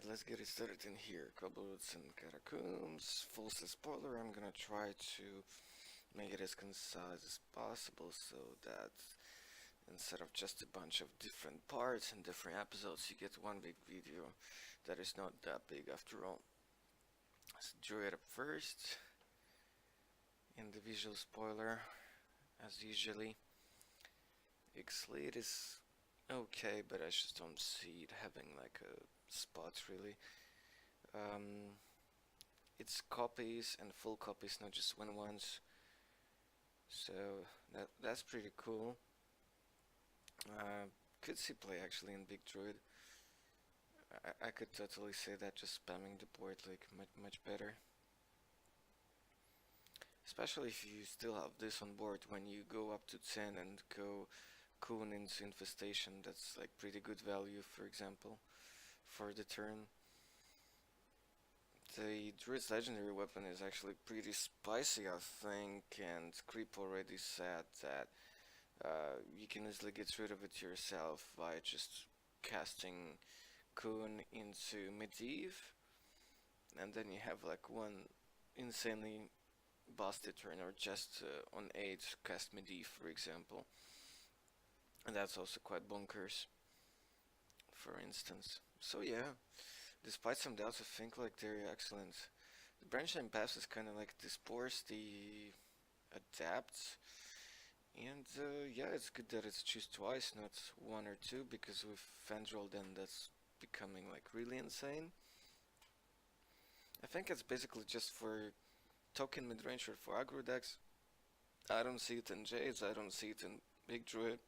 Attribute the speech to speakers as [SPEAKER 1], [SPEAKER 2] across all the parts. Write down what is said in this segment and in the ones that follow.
[SPEAKER 1] Alright, let's get it started in here. Kobolds and Catacombs. Full spoiler, I'm gonna try to make it as concise as possible so that instead of just a bunch of different parts and different episodes, you get one big video that is not that big after all. Let's draw it up first. In the visual spoiler, as usually, X-Lead is okay, but I just don't see it having like a spot really. It's copies and full copies, not just ones. So that's pretty cool. Could see play actually in Big Druid. I could totally say that, just spamming the board like much better. Especially if you still have this on board when you go up to 10 and go Coon into Infestation. That's like pretty good value, for example, for the turn. The Druid's legendary weapon is actually pretty spicy, I think, and Creep already said that you can easily get rid of it yourself by just casting Coon into Medivh, and then you have like one insanely busted turn, or just on 8 cast Medivh, for example, and that's also quite bonkers, for instance. So yeah. Despite some doubts, I think like they're excellent. The branchline pass is kind of like the spores, the adapt, and yeah, it's good that it's choose twice, not one or two, because with Fandral then that's becoming like really insane. I think it's basically just for token midrange or for aggro decks. I don't see it in Jades, I don't see it in Big Druid.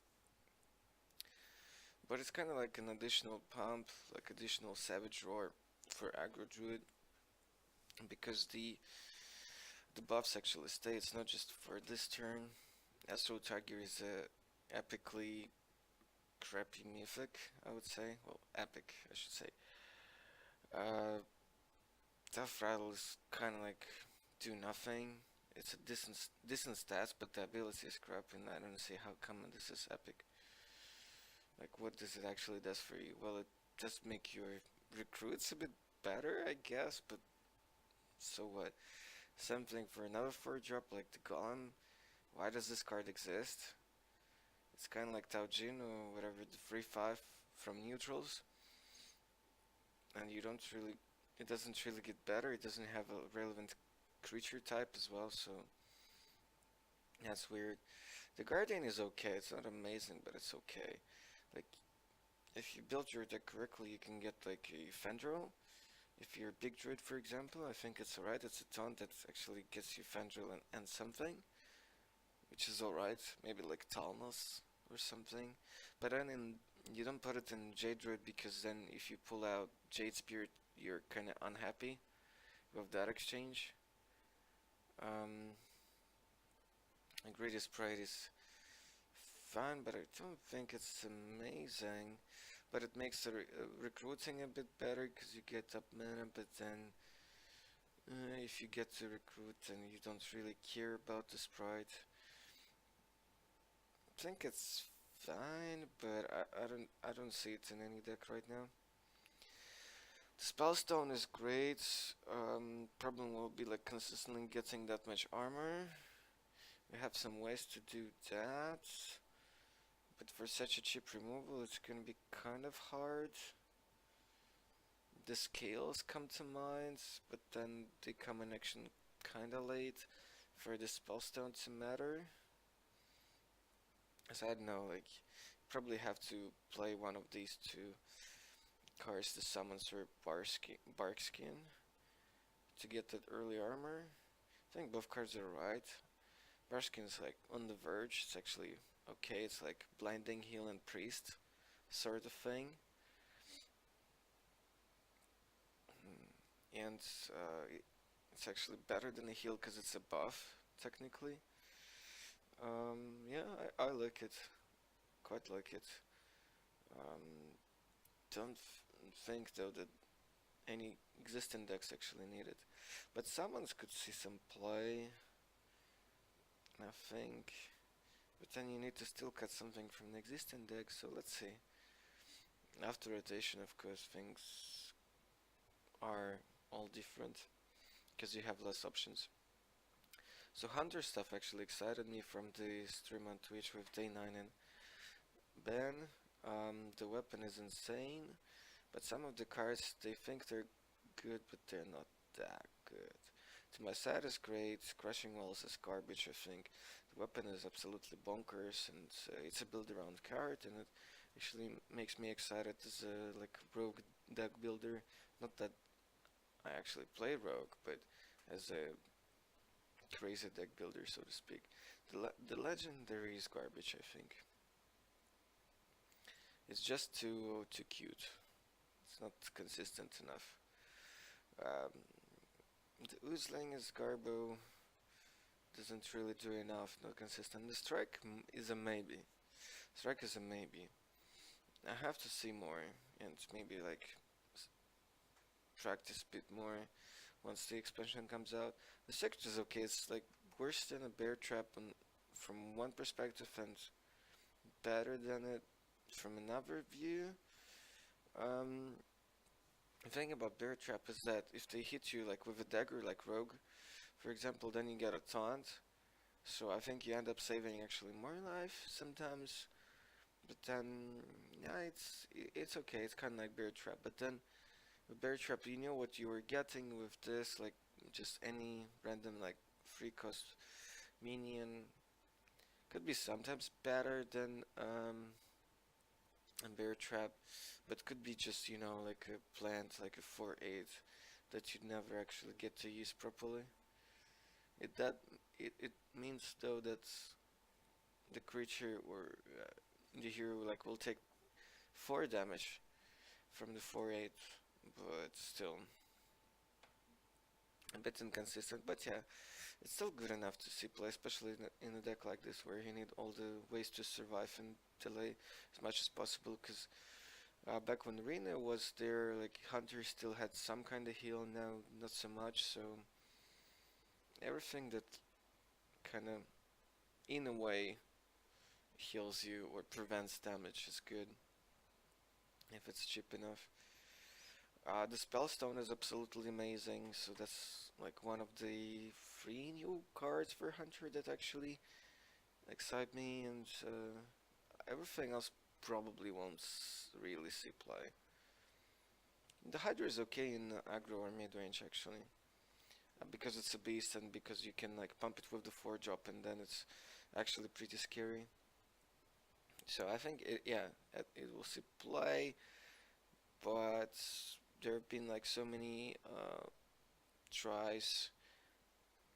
[SPEAKER 1] But it's kind of like an additional pump, like additional Savage Roar for aggro Druid, because the buffs actually stay. It's not just for this turn. Astro Tiger is a epically crappy mythic, I would say. Well, epic, I should say. Tough Rattle is kind of like do nothing. It's a decent stats, but the ability is crap, and I don't see how come this is epic. Like, what does it actually does for you? Well, it does make your recruits a bit better, I guess, but so what? Same thing for another 4-drop like the Golem. Why does this card exist? It's kind of like Taojin or whatever, the 3-5 from neutrals. And you don't really, it doesn't really get better, it doesn't have a relevant creature type as well, so that's weird. The Guardian is okay, it's not amazing, but it's okay. Like, if you build your deck correctly, you can get like a Fandral. If you're Big Druid, for example, I think it's alright. It's a taunt that actually gets you Fandral and something, which is alright. Maybe like Talnos or something. But then you don't put it in Jade Druid, because then if you pull out Jade Spirit, you're kind of unhappy with that exchange. Greatest Pride is fun, but I don't think it's amazing. But it makes the recruiting a bit better, because you get up mana, but then if you get to recruit then you don't really care about the sprite. I think it's fine, but I don't see it in any deck right now. The Spellstone is great. Problem will be like consistently getting that much armor. We have some ways to do that, but for such a cheap removal it's gonna be kind of hard. The scales come to mind, but then they come in action kinda late for the Spellstone to matter. As I don't know, like, you probably have to play one of these two cards, the Summons or Barkskin, to get that early armor. I think both cards are right. Barskin's like on the verge, it's actually okay, it's like Blinding Heal and Priest sort of thing. And it's actually better than a heal because it's a buff, technically. Yeah, I like it, quite like it. Don't think though that any existing decks actually need it, but summons could see some play, I think. But then you need to still cut something from the existing deck, so let's see. After rotation, of course, things are all different because you have less options. So Hunter stuff actually excited me from the stream on Twitch with Day9 and Ben. The weapon is insane, but some of the cards they think they're good, but they're not that good. To my side is great, Crushing Walls is garbage I think. The weapon is absolutely bonkers and it's a build around card and it actually makes me excited as a like rogue deck builder. Not that I actually play rogue, but as a crazy deck builder so to speak. The legendary is garbage I think. It's just too cute. It's not consistent enough. Um, the Oozling is garbo. Doesn't really do enough. Not consistent. The strike is a maybe. Strike is a maybe. I have to see more and maybe like practice a bit more once the expansion comes out. The secret is okay. It's like worse than a bear trap from one perspective and better than it from another view. The thing about bear trap is that if they hit you like with a dagger like rogue, for example, then you get a taunt. So I think you end up saving actually more life sometimes. But then, yeah, it's okay. It's kind of like bear trap. But then with bear trap, you know what you were getting with this, like just any random like free cost minion. Could be sometimes better than a bear trap, but could be just like a plant, like a 4/8 that you'd never actually get to use properly. It means though that the creature or the hero like will take 4 damage from the 4/8, but still a bit inconsistent. But yeah, it's still good enough to see play, especially in a deck like this where you need all the ways to survive and delay as much as possible. Because back when Arena was there, like Hunter still had some kind of heal. Now not so much. So everything that kind of in a way heals you or prevents damage is good if it's cheap enough. The Spellstone is absolutely amazing, so that's like one of the 3 new cards for Hunter that actually excite me, and everything else probably won't really see play. The Hydra is okay in aggro or mid-range actually, because it's a beast and because you can like pump it with the 4-drop and then it's actually pretty scary. So I think it will see play, but there have been like so many tries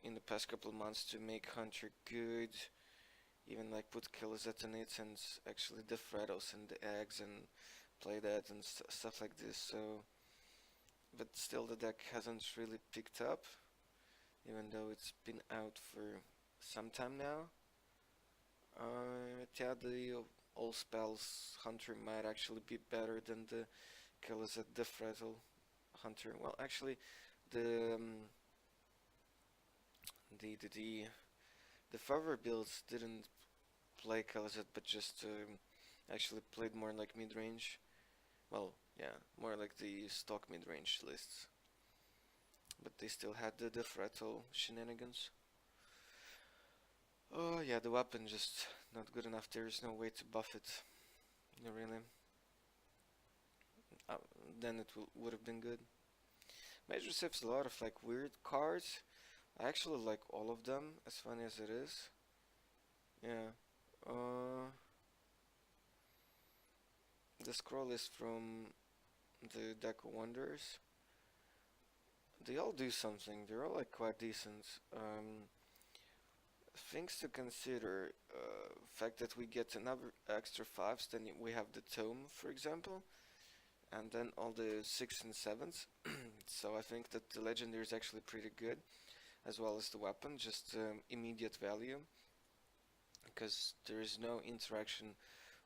[SPEAKER 1] in the past couple of months to make Hunter good, even like put killers detonates and actually the Fredos and the eggs and play that and stuff like this. So, but still the deck hasn't really picked up, even though it's been out for some time now. Yeah, the all spells Hunter might actually be better than the killers at the Fredo Hunter. Well, actually, the the further builds didn't play Khalizad, but just actually played more like mid-range. Well, yeah, more like the stock mid-range lists. But they still had the Freto shenanigans. Oh yeah, the weapon just not good enough. There's no way to buff it. No, really. Uh, then it would have been good. Major Sif's a lot of like weird cards. I actually like all of them, as funny as it is. Yeah. The scroll is from the Deck of Wonders. They all do something. They're all like quite decent. Things to consider: fact that we get another extra 5s. Then we have the tome, for example, and then all the 6 and 7s. So I think that the legendary is actually pretty good, as well as the weapon, just immediate value, because there is no interaction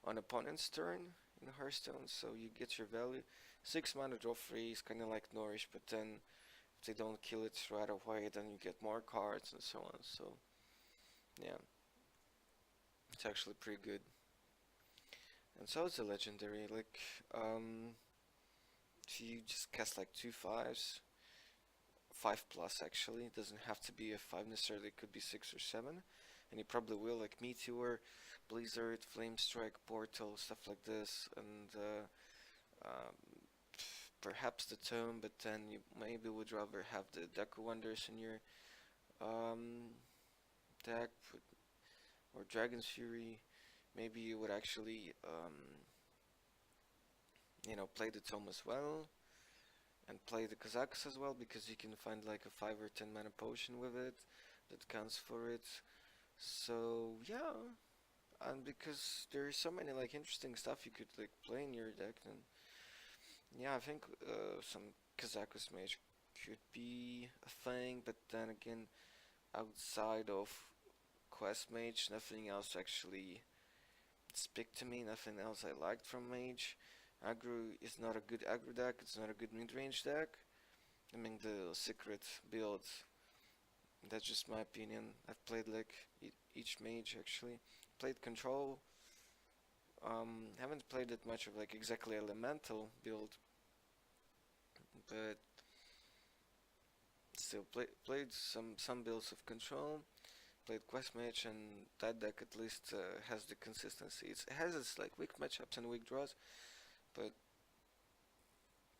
[SPEAKER 1] on opponent's turn in Hearthstone, so you get your value. 6 mana draw free is kind of like Nourish, but then if they don't kill it right away, then you get more cards and so on. So yeah, it's actually pretty good. And so it's a legendary. Like, if you just cast like 2 5s, 5+ actually. It doesn't have to be a 5 necessarily, it could be 6 or 7. And you probably will, like Meteor, Blizzard, Flame Strike, Portal, stuff like this, and perhaps the Tome, but then you maybe would rather have the Deku Wonders in your deck, or Dragon's Fury. Maybe you would actually, play the Tome as well, and play the Kazakus as well, because you can find like a 5 or 10 mana potion with it that counts for it. So yeah, and because there's so many like interesting stuff you could like play in your deck, then yeah, I think some Kazakus Mage could be a thing, but then again, outside of Quest Mage, nothing else actually speak to me, nothing else I liked from Mage. Aggro is not a good aggro deck, it's not a good mid-range deck. I mean, the secret build, that's just my opinion. I've played like each Mage actually. Played Control, haven't played that much of like exactly Elemental build, but still played some builds of Control. Played Quest Mage, and that deck at least has the consistency. It has its like weak matchups and weak draws, but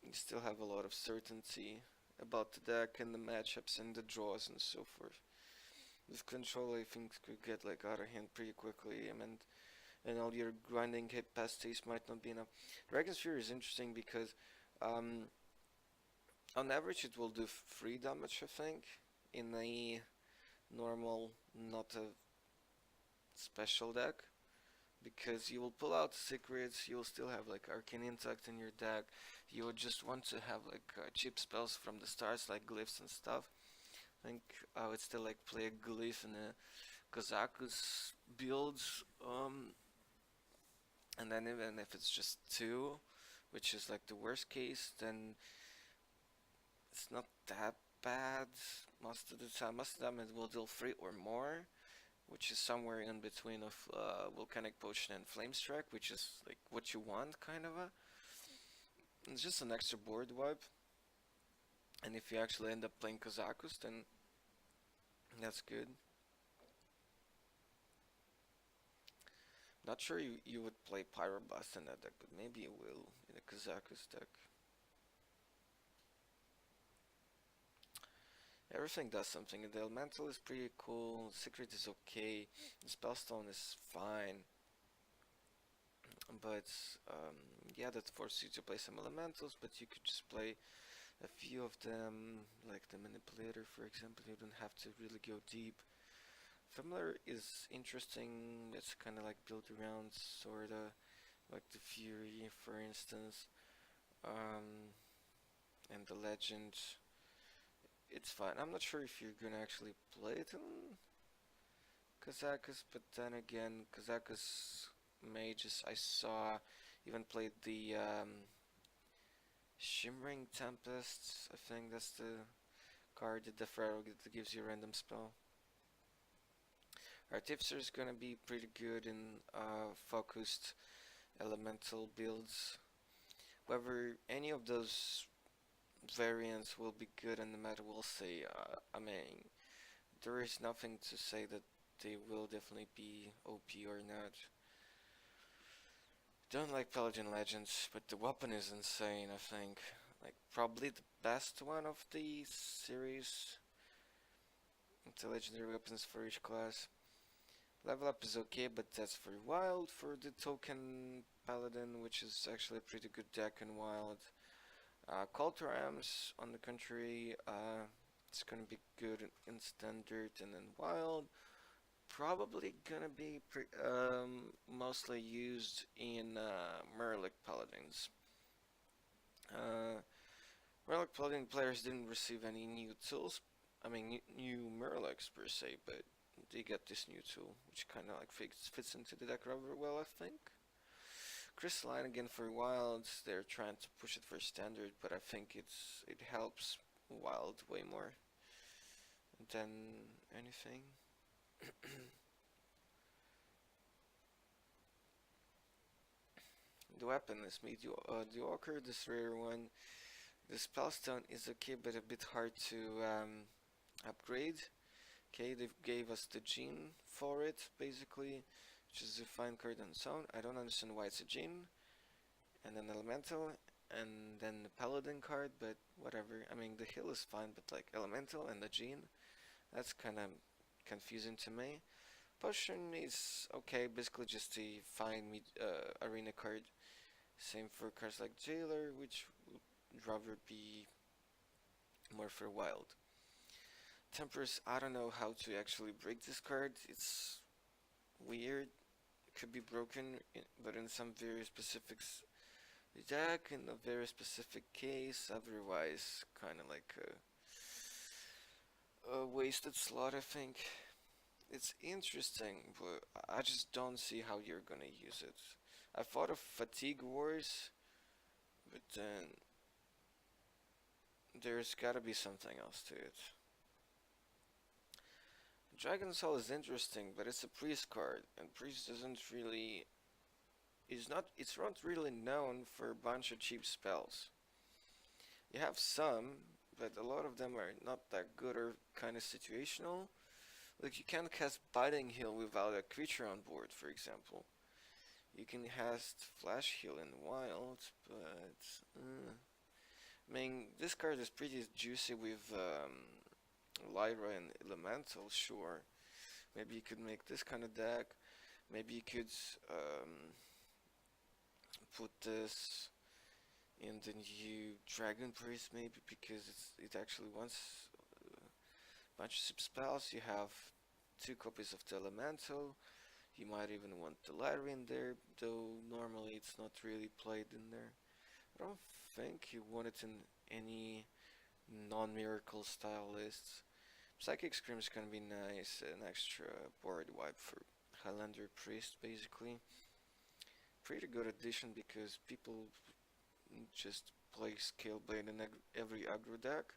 [SPEAKER 1] you still have a lot of certainty about the deck and the matchups and the draws and so forth. With Control, I think could get like out of hand pretty quickly. I mean, and all your grinding hit past taste might not be enough. Dragon's Fury is interesting because on average it will do 3 damage, I think, in a normal, not a special deck, because you will pull out secrets, you will still have like Arcane Intact in your deck, you would just want to have like cheap spells from the starts like glyphs and stuff. I think I would still like play a glyph in a Kazakus builds, and then even if it's just 2, which is like the worst case, then it's not that bad most of the time. Most of the time it will deal 3 or more, which is somewhere in between of Volcanic Potion and Flame Strike, which is like what you want, kind of a. It's just an extra board wipe, and if you actually end up playing Kazakus, then that's good. Not sure you would play Pyroblast in that deck, but maybe you will in a Kazakus deck. Everything does something. The Elemental is pretty cool, Secret is okay, the Spellstone is fine, but yeah, that forces you to play some Elementals, but you could just play a few of them, like the Manipulator for example. You don't have to really go deep. Familiar is interesting, it's kinda like built around sorta, like the Fury for instance, and the Legend. It's fine. I'm not sure if you're gonna actually play it in Kazakus, but then again, Kazakus mages I saw even played the Shimmering Tempest. I think that's the card, the Ferro that gives you a random spell. Artificer is gonna be pretty good in focused elemental builds. Whether any of those variants will be good in the meta, we'll see. I mean, there is nothing to say that they will definitely be OP or not. Don't like Paladin Legends, but the weapon is insane, I think. Like, probably the best one of the series. The legendary weapons for each class. Level up is okay, but that's very wild for the token Paladin, which is actually a pretty good deck in wild. Call to Arms, on the contrary, it's gonna be good in standard and in wild. Probably gonna be mostly used in Murloc Paladins. Murloc Paladin players didn't receive any new tools. I mean, new Murlocs per se, but they get this new tool, which kind of like fits into the deck rather well, I think. Crystalline again for wilds, they're trying to push it for standard, but I think it helps wild way more than anything. The weapon is mediocre, this rare one. The Spellstone is okay, but a bit hard to upgrade. Okay, they gave us the gene for it, basically, which is a fine card on its own. I don't understand why it's a gene, and an elemental, and then the paladin card, but whatever. I mean, the heal is fine, but like elemental and the gene, that's kind of confusing to me. Potion is okay, basically just a fine arena card. Same for cards like Jailer, which would rather be more for wild. Temperance, I don't know how to actually break this card. It's weird. It could be broken, but in some very specific deck, in a very specific case. Otherwise, kind of like a wasted slot, I think. It's interesting, but I just don't see how you're gonna use it. I thought of Fatigue Wars, but then there's gotta be something else to it. Dragon Soul is interesting, but it's a priest card, and priest doesn't really it's not really known for a bunch of cheap spells. You have some, but a lot of them are not that good or kind of situational. Like you can't cast Biting Heal without a creature on board, for example. You can cast Flash Heal in Wild, but I mean this card is pretty juicy with Lyra and Elemental, sure. Maybe you could make this kind of deck. Maybe you could put this in the new Dragon Priest, maybe because it actually wants a bunch of spells. You have 2 copies of the Elemental. You might even want the Lyra in there, though normally it's not really played in there. I don't think you want it in any non-miracle style lists. Psychic Scream is gonna be nice, an extra board wipe for Highlander Priest, basically. Pretty good addition because people just play Scaleblade in every aggro deck,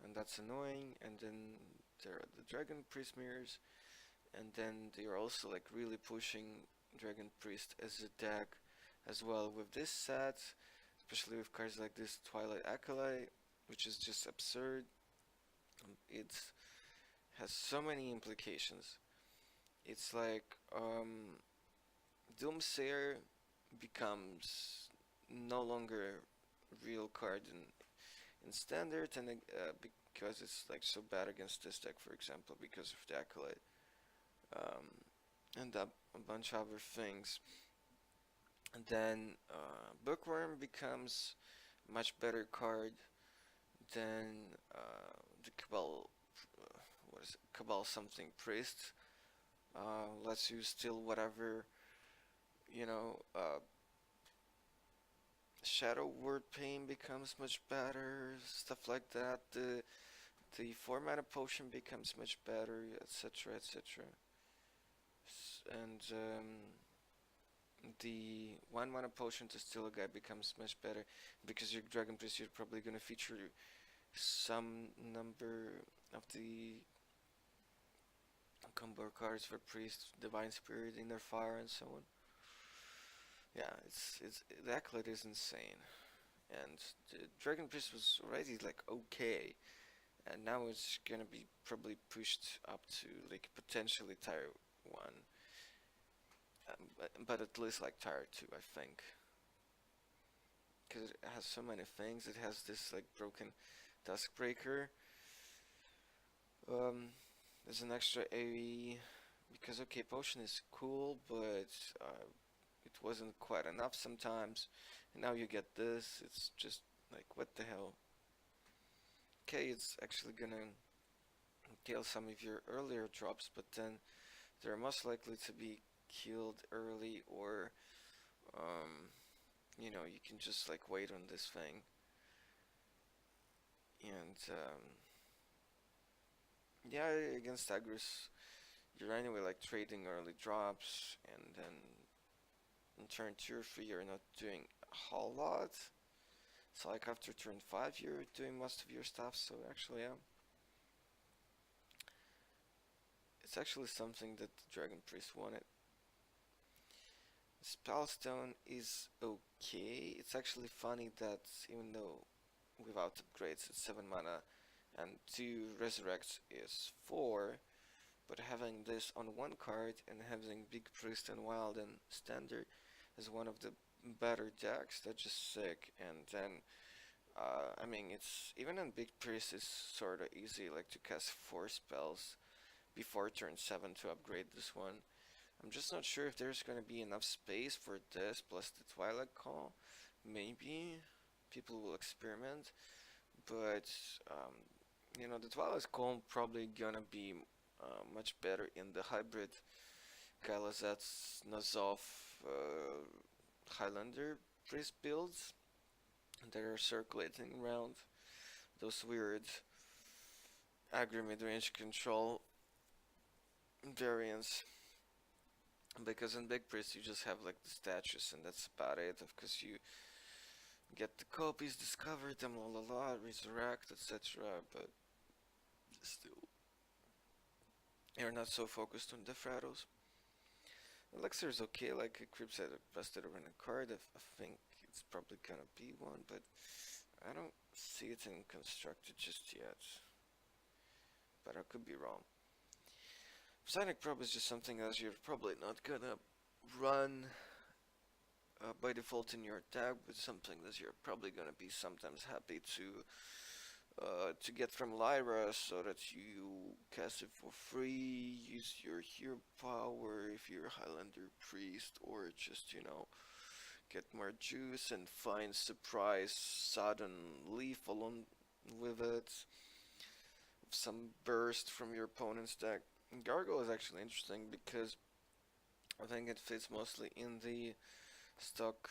[SPEAKER 1] and that's annoying. And then there are the Dragon Priest mirrors, and then they are also like really pushing Dragon Priest as a deck as well with this set, especially with cards like this Twilight Acolyte, which is just absurd. It has so many implications. It's like Doomsayer becomes no longer a real card in standard, and because it's like so bad against this deck, for example, because of the Acolyte, um, and a bunch of other things. And then Bookworm becomes a much better card than the Cabal. What is it? Cabal something Priest. Lets you steal whatever, you know. Shadow Word Pain becomes much better, stuff like that. The 4 mana potion becomes much better, etc., etc. And the 1 mana potion to steal a guy becomes much better because your Dragon Priest you're probably gonna feature some number of the combo cards for Priest, Divine Spirit, Inner Fire, and so on. Yeah, it's the Acolyte is insane, and the Dragon Priest was already like okay, and now it's gonna be probably pushed up to like potentially tier 1, but at least like tier 2, I think, because it has so many things. It has this like broken Duskbreaker. There's an extra AoE because okay, potion is cool, but it wasn't quite enough sometimes. And now you get this. It's just like what the hell. Okay, it's actually gonna kill some of your earlier drops, but then they're most likely to be killed early, or you know, you can just like wait on this thing. And yeah, against Agris, you're anyway like trading early drops, and then in turn 2 or 3 you're not doing a whole lot. So like after turn 5 you're doing most of your stuff, so actually yeah. It's actually something that the Dragon Priest wanted. Spellstone is okay. It's actually funny that even though without upgrades it's 7 mana, and 2 resurrects is 4, but having this on one card and having Big Priest and Wild and Standard is one of the better decks. That's just sick. And then I mean, it's even in Big Priest is sort of easy, like to cast 4 spells before turn 7 to upgrade this one. I'm just not sure if there's gonna be enough space for this plus the Twilight Call. Maybe people will experiment, but you know, the Twilight Call probably gonna be much better in the hybrid Galazets Nazov Highlander priest builds that are circulating around, those weird aggro mid-range control variants. Because in Big Priest you just have like the statues and that's about it. Of course you get the copies, discover them, la la la, resurrect, etc. But still, you're not so focused on the Fratos. Elixir is okay, like a Crypt set busted over in a card. I think it's probably gonna be one, but I don't see it in constructed just yet. But I could be wrong. Psionic Probe is just something else you're probably not gonna run by default in your deck, but something that you're probably gonna be sometimes happy to get from Lyra, so that you cast it for free, use your hero power if you're a Highlander priest, or just, you know, get more juice and find surprise sudden leaf along with it. Some burst from your opponent's deck. Gargoyle is actually interesting because I think it fits mostly in the stock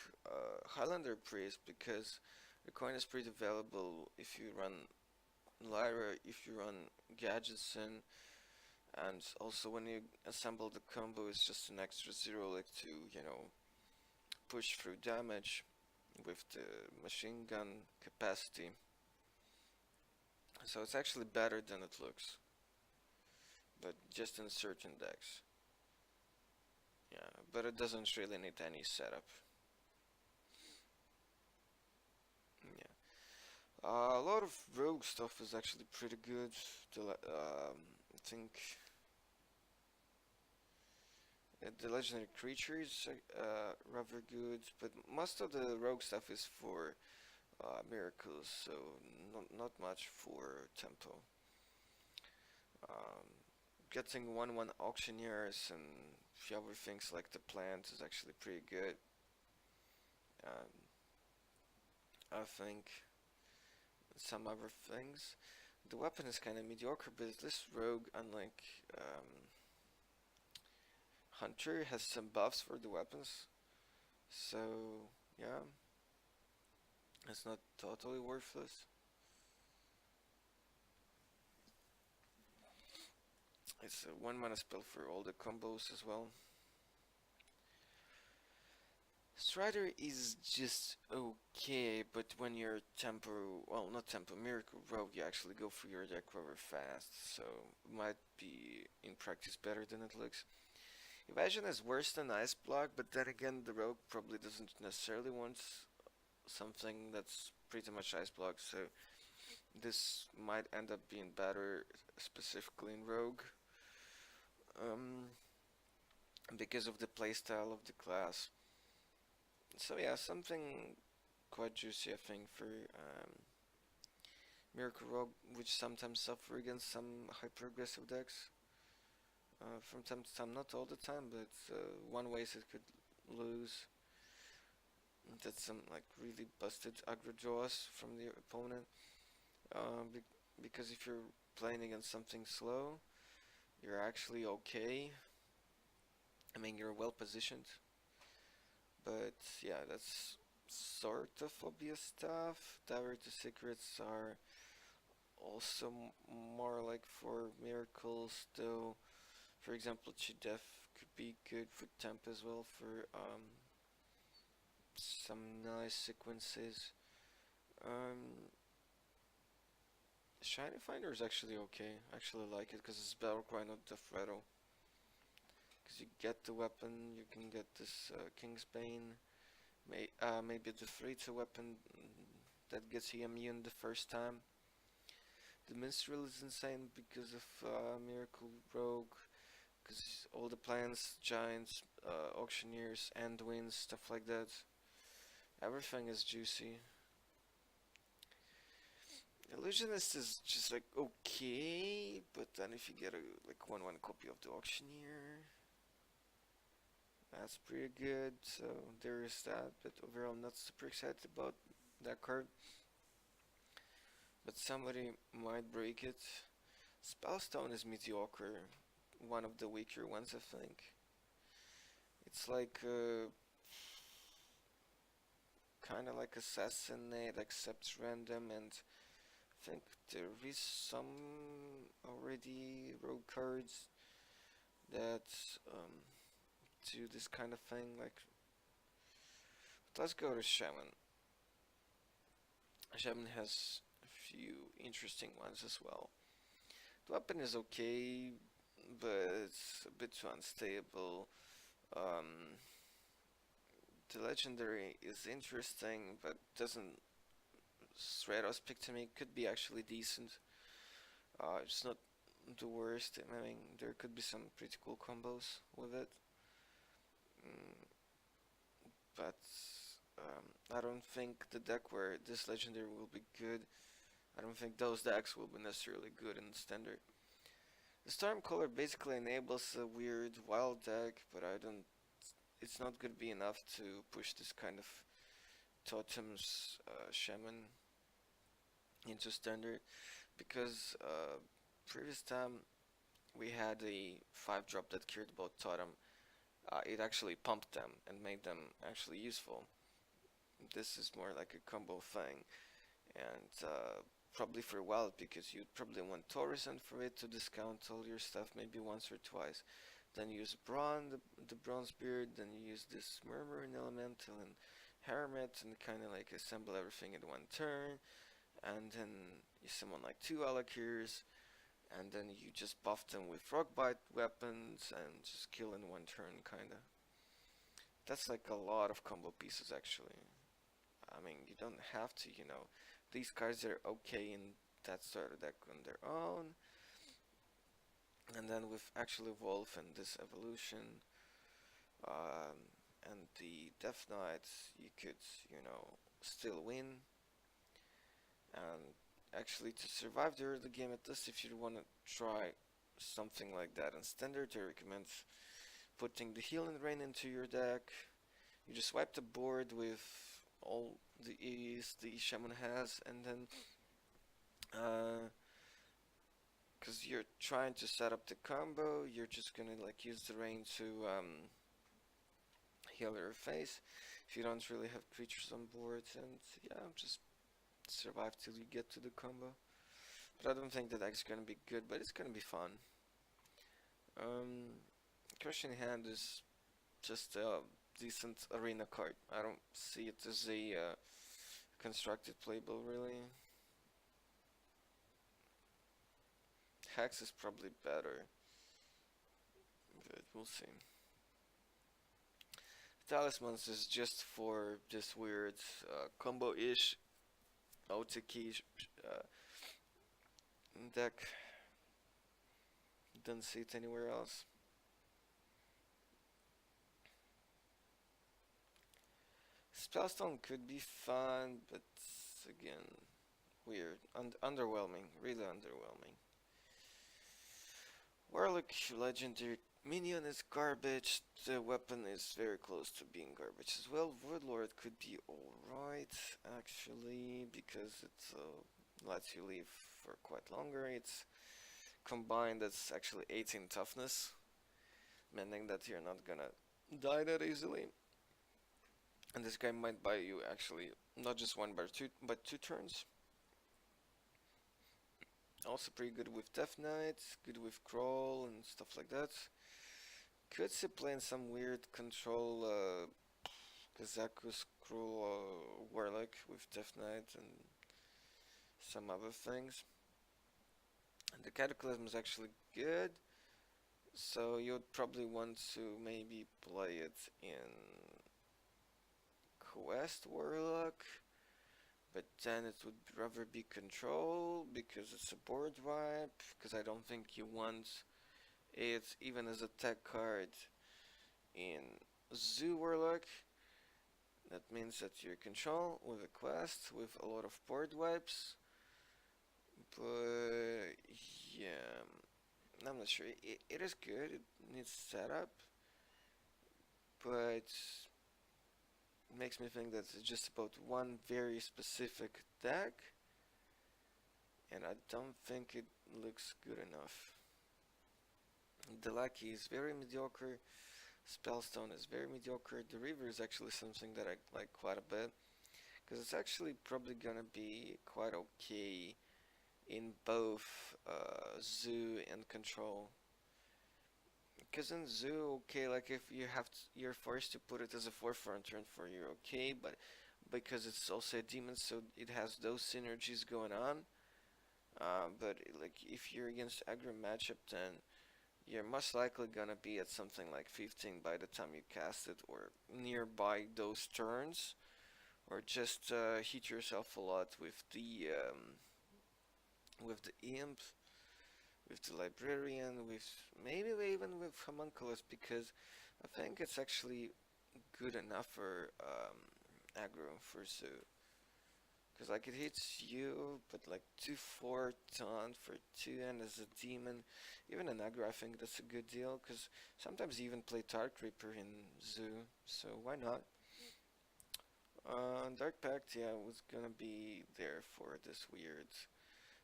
[SPEAKER 1] Highlander priest, because the coin is pretty valuable if you run Lyra, if you run gadgets in, and also when you assemble the combo it's just an extra 0 like to, you know, push through damage with the machine gun capacity. So it's actually better than it looks, but just in certain decks. Yeah, but it doesn't really need any setup. Yeah. A lot of rogue stuff is actually pretty good. I think the legendary creatures are rather good, but most of the rogue stuff is for miracles, so not much for tempo. Um, Getting 1/1 auctioneers and a few other things like the plant is actually pretty good. Um, I think some other things. The weapon is kind of mediocre, but this rogue, unlike Hunter, has some buffs for the weapons. So yeah, it's not totally worthless. It's a 1 mana spell for all the combos as well. Strider is just okay, but when you're tempo, well, not tempo, miracle rogue, you actually go through your deck rather fast, so it might be in practice better than it looks. Evasion is worse than Ice Block, but then again, the rogue probably doesn't necessarily want something that's pretty much Ice Block, so this might end up being better, specifically in rogue, because of the playstyle of the class. So yeah, something quite juicy, I think, for Miracle Rogue, which sometimes suffer against some hyper-aggressive decks. From time to time, not all the time, but one ways it could lose. That's some like really busted aggro draws from the opponent. Be because if you're playing against something slow, you're actually okay. I mean, you're well positioned. But yeah, that's sort of obvious stuff. Tower to Secrets are also more like for miracles, though. For example, Chidef could be good for temp as well for some nice sequences. Shiny Finder is actually okay. I actually like it because it's Battlecry, not Deathrattle. Because you get the weapon, you can get this Kingsbane. Maybe the 3-2 weapon that gets you immune the first time. The Minstrel is insane because of Miracle Rogue, because all the plants, giants, auctioneers, end winds, stuff like that. Everything is juicy. Illusionist is just like okay, but then if you get a like 1/1 copy of the auctioneer, that's pretty good. So there is that. But overall, I'm not super excited about that card. But somebody might break it. Spellstone is mediocre, one of the weaker ones, I think. It's like kind of like assassinate, accepts random, and I think there is some already rogue cards that do this kind of thing. Like, let's go to Shaman. Shaman has a few interesting ones as well. The weapon is okay, but it's a bit too unstable. Um, the legendary is interesting, but doesn't straight out speak to me. Could be actually decent. It's not the worst. I mean, there could be some pretty cool combos with it. Mm, but I don't think the deck where this legendary will be good. I don't think those decks will be necessarily good in standard. The Stormcaller basically enables a weird wild deck, but I don't. It's not gonna be enough to push this kind of totems shaman into standard, because previous time we had a 5-drop that cared about totem. It actually pumped them and made them actually useful. This is more like a combo thing, and probably for wild, because you'd probably want Torison for it to discount all your stuff maybe once or twice. Then you use the Bronze Beard, then you use this Murmuring Elemental and Hermit, and kind of like assemble everything in one turn, and then you summon like 2 Alakirs, and then you just buff them with Rockbite weapons and just kill in one turn, kinda. That's like a lot of combo pieces actually. I mean, you don't have to, you know. These cards are okay in that sort of deck on their own. And then with actually Wolf and this evolution, um, and the Death Knights, you could, you know, still win. And actually, to survive the early game, at least if you want to try something like that in standard, I recommend putting the Healing Rain into your deck. You just wipe the board with all the E's the Shaman has, and then because you're trying to set up the combo, you're just gonna like use the rain to heal your face if you don't really have creatures on board, and yeah, just survive till you get to the combo. But I don't think that deck's gonna be good, but it's gonna be fun. Crushing Hand is just a decent arena card. I don't see it as a constructed playable really. Hex is probably better, but we'll see. Talismans is just for this weird combo-ish OTK deck. Don't see it anywhere else. Spellstone could be fun, but again, weird. Underwhelming. Really underwhelming. Warlock legendary minion is garbage. The weapon is very close to being garbage as well. Voidlord could be alright, actually, because it lets you live for quite longer. It's combined, that's actually 18 toughness, meaning that you're not gonna die that easily. And this guy might buy you actually not just one but two turns. Also pretty good with Death Knight, good with Crawl and stuff like that. Could see playing some weird control Kazakus Cruel Warlock with Death Knight and some other things. And the Cataclysm is actually good, so you'd probably want to maybe play it in Quest Warlock, but then it would rather be control because it's a board wipe. Because I don't think you want it even as a tech card in Zoo Warlock. That means that you control with a quest with a lot of board wipes. But yeah, I'm not sure. It is good. It needs setup, but it makes me think that it's just about one very specific deck, and I don't think it looks good enough. The Lucky is very mediocre. Spellstone is very mediocre. The River is actually something that I like quite a bit, because it's actually probably gonna be quite okay in both Zoo and Control. Because in Zoo, okay, like if you're forced to put it as a forefront turn for you, okay, but because it's also a demon, so it has those synergies going on. But like if you're against aggro matchup, then you're most likely gonna be at something like 15 by the time you cast it, or nearby those turns, or just hit yourself a lot with the imp, with the librarian, with maybe even with homunculus, because I think it's actually good enough for aggro for Zoo. Because like it hits you, but like 2/4 taunt for 2 and as a demon, even an aggro I think that's a good deal, because sometimes you even play Dark Reaper in Zoo, so why not? Dark Pact, yeah, was gonna be there for this weird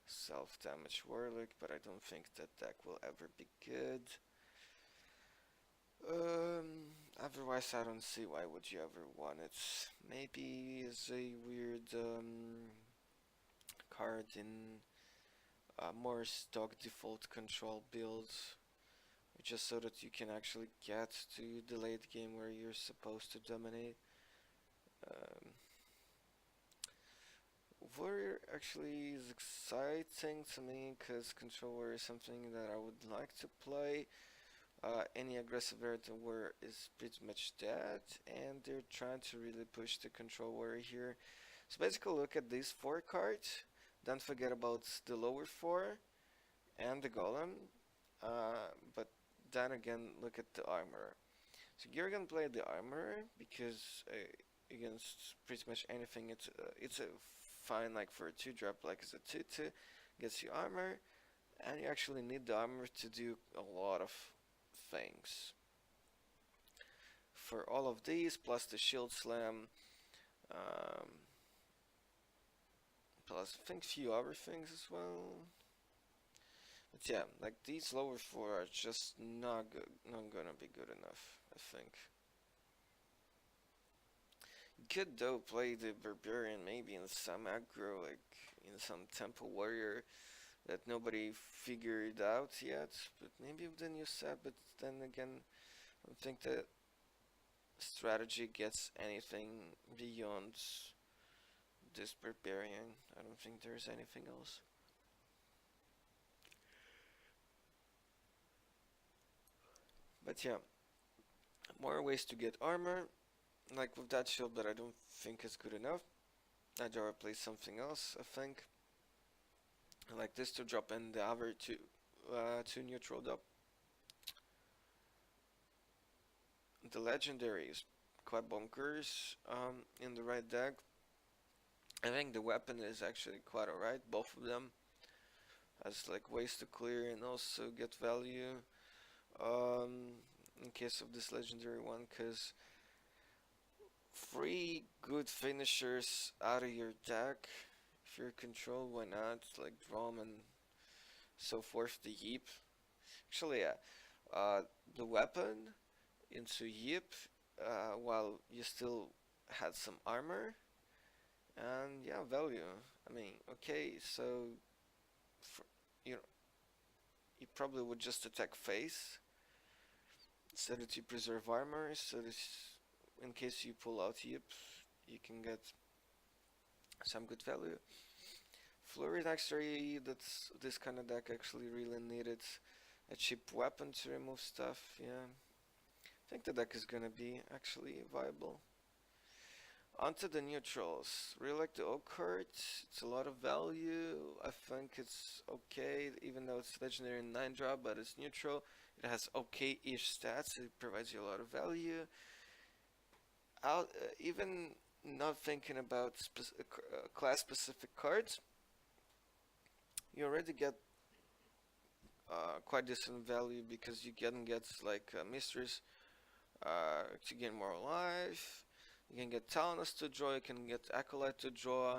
[SPEAKER 1] self-damage Warlock, but I don't think that deck will ever be good. Otherwise I don't see why would you ever want it. Maybe as a weird card in more stock default control builds, just so that you can actually get to the late game where you're supposed to dominate. Um, Warrior actually is exciting to me because Control Warrior is something that I would like to play. Any aggressive Warrior is pretty much dead, and they're trying to really push the Control Warrior here. So basically look at these 4 cards, don't forget about the lower 4 and the Golem, but then again look at the Armor. So you're gonna play the Armor because against pretty much anything it's a fine, like for a 2-drop, like as a 2/2, gets you armor, and you actually need the armor to do a lot of things. For all of these, plus the shield slam, um, plus I think few other things as well. But yeah, like these lower 4 are just not good, not gonna be good enough, I think. You could though play the Barbarian maybe in some aggro, like in some Temple Warrior that nobody figured out yet, but maybe with the new set, but then again, I don't think that strategy gets anything beyond this Barbarian. I don't think there's anything else. But yeah, more ways to get armor, like with that shield, but I don't think it's good enough. I'd rather play something else, I think. Like this to drop in the other two neutral drop. The legendary is quite bonkers in the right deck. I think the weapon is actually quite alright, both of them. Has like ways to clear and also get value in case of this legendary one, because 3 good finishers out of your deck. If you're control, why not? Like Drum and so forth, the Yeep. Actually, yeah, the weapon into Yip while you still had some armor and yeah, value. I mean, okay, so for, you know, you probably would just attack face so that you preserve armor, so that in case you pull out Yip, you can get some good value. Flurry actually, that's this kind of deck actually really needed a cheap weapon to remove stuff. Yeah, I think the deck is gonna be actually viable. Onto the neutrals. Really like the oak card. It's a lot of value. I think it's okay, even though it's legendary in 9 drop, but it's neutral. It has okay-ish stats. It provides you a lot of value. Even not thinking about class-specific cards, you already get quite decent value because you can get like Mistress to gain more life. You can get Talonus to draw, you can get Acolyte to draw,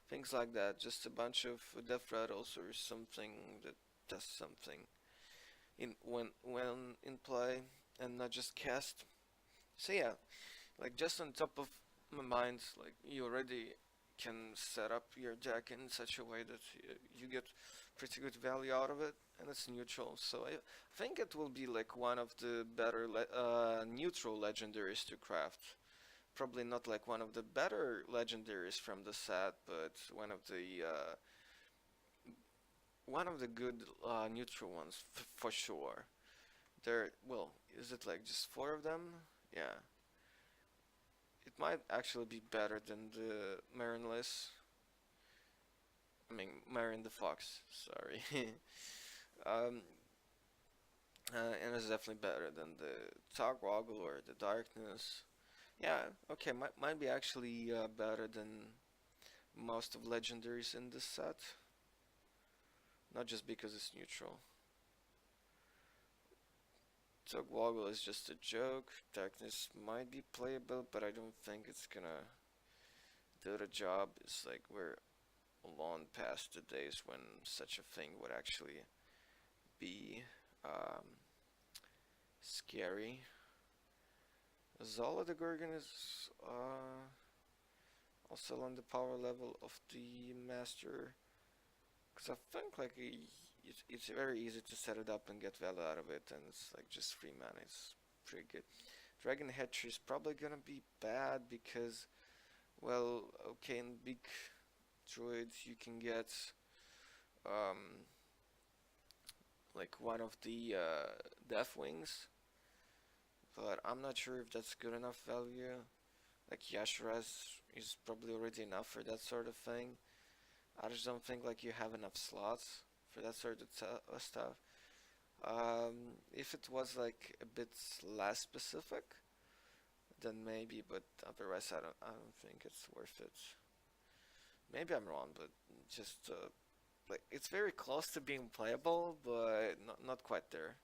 [SPEAKER 1] things like that. Just a bunch of death rattles or something that does something in when in play and not just cast. So yeah, like just on top of my mind, like you already can set up your deck in such a way that you get pretty good value out of it, and it's neutral. So I think it will be like one of the better neutral legendaries to craft. Probably not like one of the better legendaries from the set, but one of the good neutral ones for sure. There, well, is it like just 4 of them? Yeah, it might actually be better than the Marinless. I mean, Marin the Fox. Sorry. um, and it's definitely better than the Togwoggle or the Darkness. Yeah, okay, might be actually better than most of legendaries in this set. Not just because it's neutral. Togwoggle is just a joke. Darkness might be playable, but I don't think it's gonna do the job. It's like we're long past the days when such a thing would actually be scary. Zola the Gorgon is also on the power level of the Master. Because I think like it's very easy to set it up and get value out of it, and it's like just free mana. It's pretty good. Dragon Hatchery is probably gonna be bad because, well, okay, in big druids you can get um, like one of the Death Wings, but I'm not sure if that's good enough value. Like Yasharaz is probably already enough for that sort of thing. I just don't think like you have enough slots for that sort of stuff. If it was like a bit less specific, then maybe, but otherwise I don't think it's worth it. Maybe I'm wrong, but just like it's very close to being playable, but not quite there.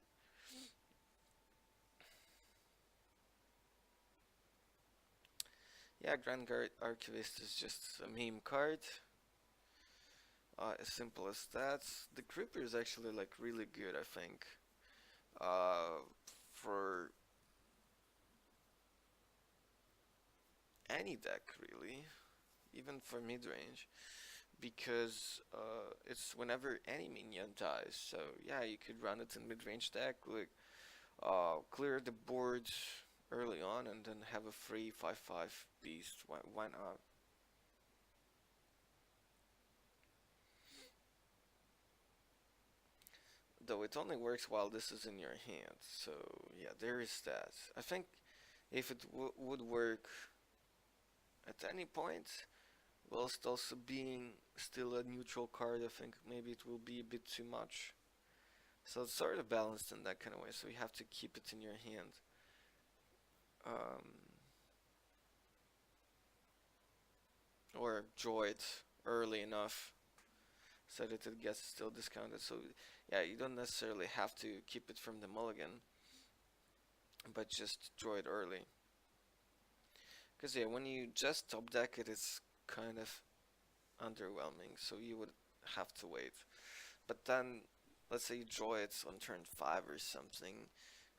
[SPEAKER 1] Yeah, Grand Guard Archivist is just a meme card. As simple as that. The Creeper is actually like really good, I think. For any deck, really, even for mid range, because it's whenever any minion dies. So yeah, you could run it in mid range deck, like clear the board early on, and then have a free 5/5 beast. Why not? Though it only works while this is in your hand. So yeah, there is that. I think if it would work at any point, whilst also being still a neutral card, I think maybe it will be a bit too much. So it's sort of balanced in that kind of way, so you have to keep it in your hand. Um, or draw it early enough so that it gets still discounted. So yeah, you don't necessarily have to keep it from the mulligan, but just draw it early. Because yeah, when you just top deck it, it's kind of underwhelming, so you would have to wait. But then, let's say you draw it on turn 5 or something,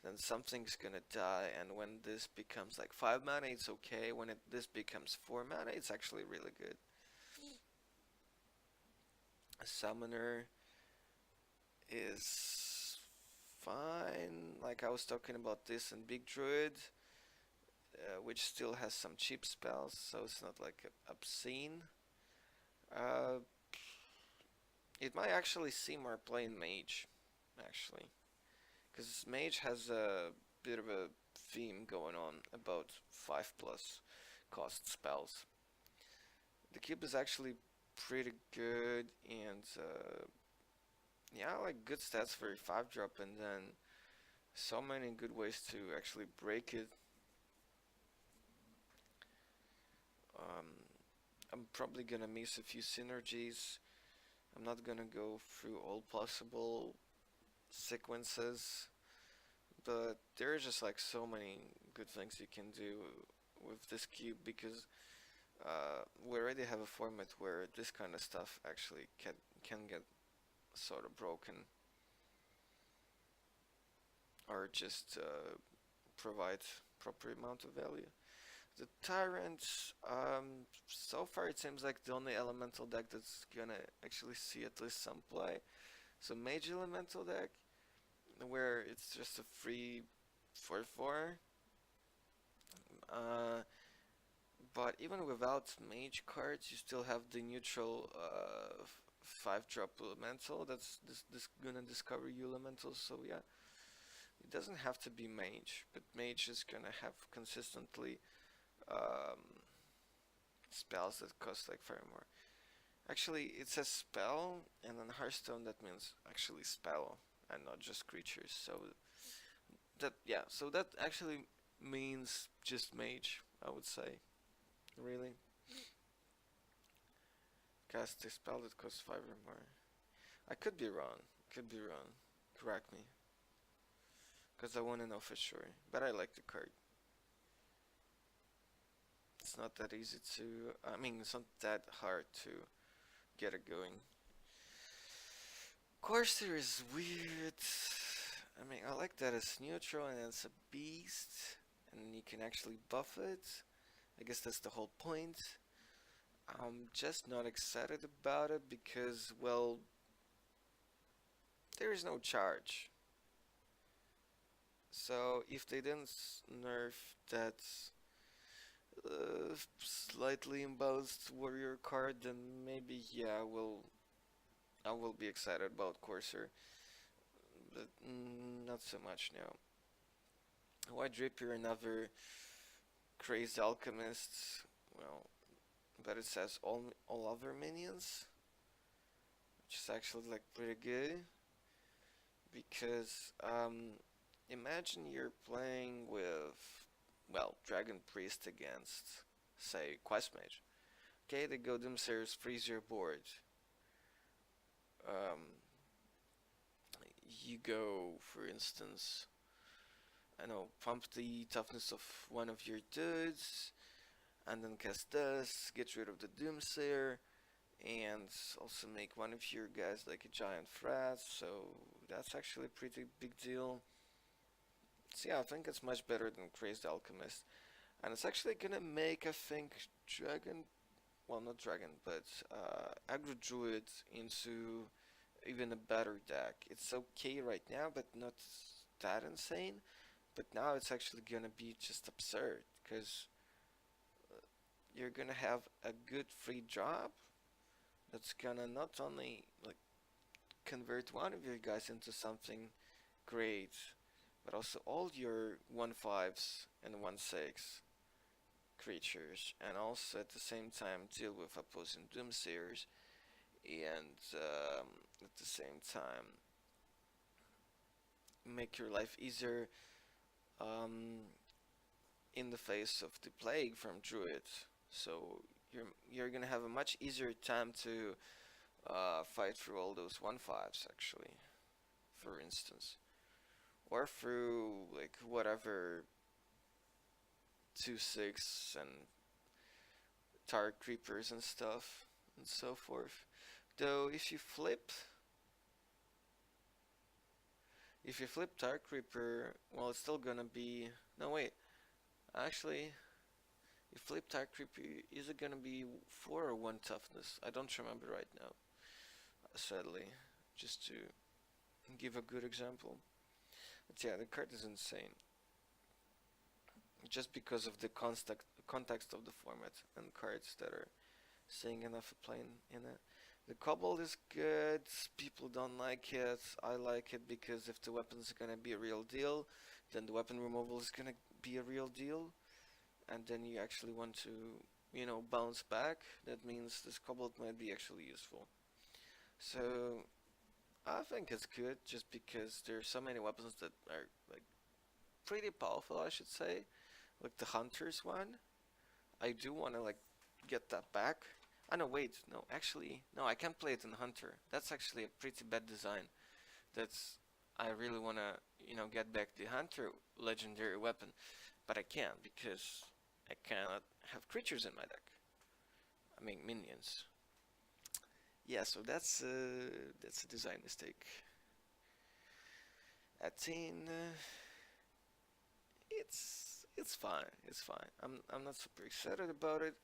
[SPEAKER 1] then something's gonna die, and when this becomes like 5 mana, it's okay. When this becomes 4 mana, it's actually really good. A summoner is fine. Like I was talking about this in Big Druid, which still has some cheap spells, so it's not like obscene. Uh, it might actually see more play in Mage, actually, because Mage has a bit of a theme going on about 5+. cost spells. The cube is actually pretty good, and yeah, like good stats for a 5-drop, and then so many good ways to actually break it. Um, I'm probably gonna miss a few synergies. I'm not gonna go through all possible sequences, but there's just like so many good things you can do with this cube because we already have a format where this kind of stuff actually can get sort of broken or just provide proper amount of value. The Tyrant, so far it seems like the only elemental deck that's gonna actually see at least some play. So Mage Elemental deck, where it's just a free 4/4. Uh, but even without Mage cards, you still have the neutral 5-drop Elemental that's gonna discover you elementals. So yeah, it doesn't have to be Mage, but Mage is gonna have consistently um, spells that cost like far more. Actually, it says spell, and on Hearthstone that means actually spell and not just creatures. So so that actually means just mage, I would say. Really, cast a spell that costs 5 or more. I could be wrong. Could be wrong. Correct me, because I want to know for sure. But I like the card. It's not that easy to. I mean, it's not that hard to get it going. Corsair is weird. I mean, I like that it's neutral and it's a beast, and you can actually buff it. I guess that's the whole point. I'm just not excited about it because, well, there is no charge. So if they didn't nerf that slightly imbalanced warrior card, then maybe yeah, I will be excited about Corsair, but not so much now. White Rapier, another crazed alchemist. Well, but it says all other minions, which is actually like pretty good because imagine you're playing with, well, Dragon Priest against, say, Quest Mage. Okay, they go Doomsayers, freeze your board. Um, you go, for instance, I know, pump the toughness of one of your dudes, and then cast this, get rid of the Doomsayer, and also make one of your guys like a giant threat, so that's actually a pretty big deal. So yeah, I think it's much better than Crazed Alchemist. And it's actually gonna make, I think, Dragon, well, not Dragon, but Aggro Druid into even a better deck. It's okay right now, but not that insane. But now it's actually gonna be just absurd, because you're gonna have a good free drop that's gonna not only like convert one of your guys into something great, but also all your 1/5s and 1/6 creatures, and also at the same time deal with opposing Doomsayers, and at the same time make your life easier in the face of the plague from Druid. So you're gonna have a much easier time to fight through all those 1/5s actually, for instance, or through like whatever 2/6 and tar creepers and stuff and so forth. Though if you flip tar creeper, well, it's still gonna be, no wait, actually, if flip tar creeper, is it gonna be 4 or 1 toughness? I don't remember right now, sadly, just to give a good example. But yeah, the card is insane, just because of the context of the format and cards that are saying enough of playing in it. The Kobold is good, people don't like it, I like it because if the weapon is gonna be a real deal, then the weapon removal is gonna be a real deal. and then you actually want to, bounce back, that means this Kobold might be actually useful. So I think it's good just because there's so many weapons that are like pretty powerful, I should say. Like the Hunter's one. I do want to like get that back. Oh no, wait, no, actually, no, I can't play it in Hunter. That's actually a pretty bad design. That's I really want to, get back the Hunter legendary weapon, but I can't because I cannot have creatures in my deck. I mean minions. Yeah, so that's a design mistake. At 10, it's fine. It's fine. I'm not super excited about it,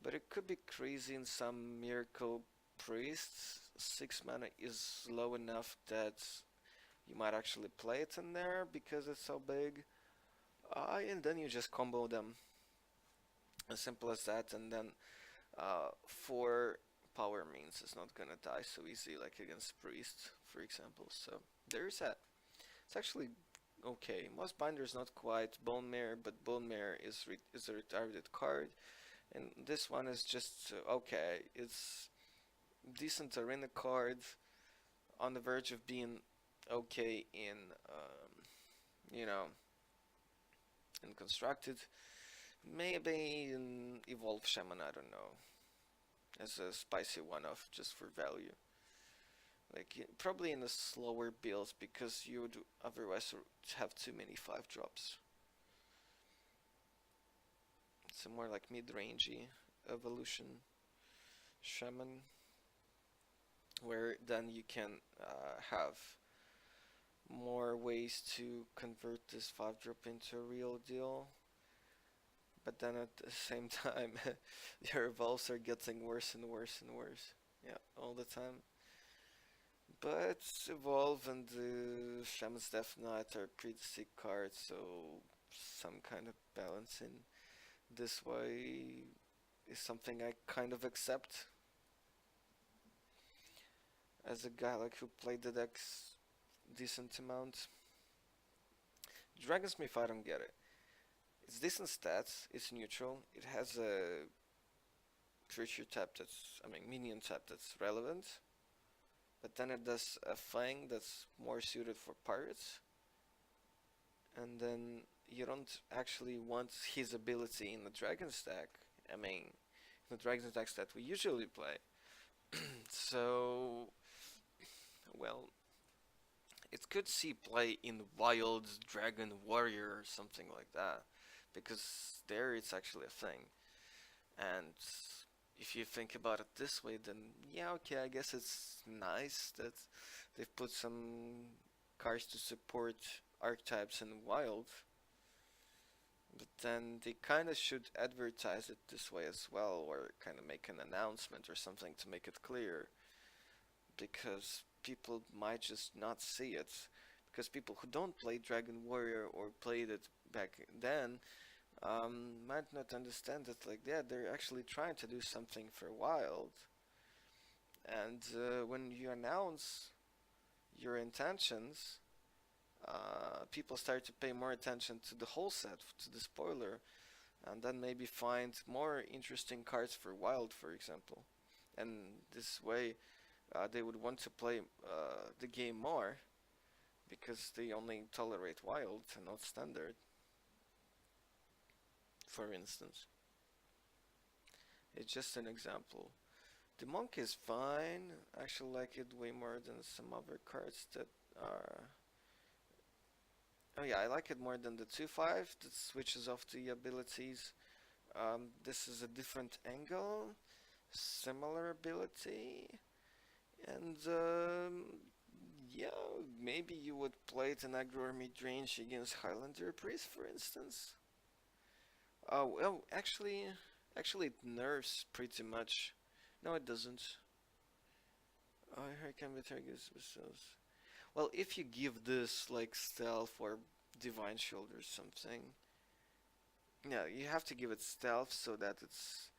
[SPEAKER 1] but it could be crazy in some miracle priests. 6 mana is low enough that you might actually play it in there because it's so big. And then you just combo them. As simple as that. And then 4 power means it's not gonna die so easy like against priest, for example. So there's that. It's actually okay. Mossbinder is not quite Bone Mare, but Bone Mare is a retarded card, and this one is just okay. It's decent arena card, on the verge of being okay in you know in constructed. Maybe in Evolve Shaman, I don't know, as a spicy one-off just for value. Like probably in the slower builds because you would otherwise have too many 5 drops. It's a more like mid-rangey evolution shaman, where then you can have more ways to convert this 5 drop into a real deal. But then at the same time, your evolves are getting worse and worse and worse. Yeah, all the time. But Evolve and the Shaman's Death Knight are pretty sick cards, so some kind of balancing this way is something I kind of accept. As a guy like who played the decks decent amount. Dragonsmith, I don't get it. It's decent stats, it's neutral, it has a creature tap that's, minion tap that's relevant, but then it does a thing that's more suited for pirates, and then you don't actually want his ability in the dragon stack. The dragon stacks that we usually play. So, well, it could see play in Wild Dragon Warrior or something like that, because there it's actually a thing. And if you think about it this way, then yeah, okay, I guess it's nice that they've put some cards to support archetypes in Wild, but then they kind of should advertise it this way as well, or kind of make an announcement or something to make it clear, because people might just not see it. Because people who don't play Dragon Warrior or played it back then might not understand that, like, yeah, they're actually trying to do something for Wild. And when you announce your intentions, people start to pay more attention to the whole set, to the spoiler, and then maybe find more interesting cards for Wild, for example. And this way, they would want to play the game more because they only tolerate Wild and not Standard, for instance. It's just an example. The Monk is fine. I actually like it way more than some other cards that are. Oh yeah, I like it more than the 2/5 that switches off the abilities. This is a different angle, similar ability, and yeah, maybe you would play it in aggro or mid-range against Highlander Priest, for instance. Oh well, actually it nerfs pretty much. No, it doesn't. Oh, here can be targets missiles. Well, if you give this like stealth or divine shield or something, yeah, you have to give it stealth so that it's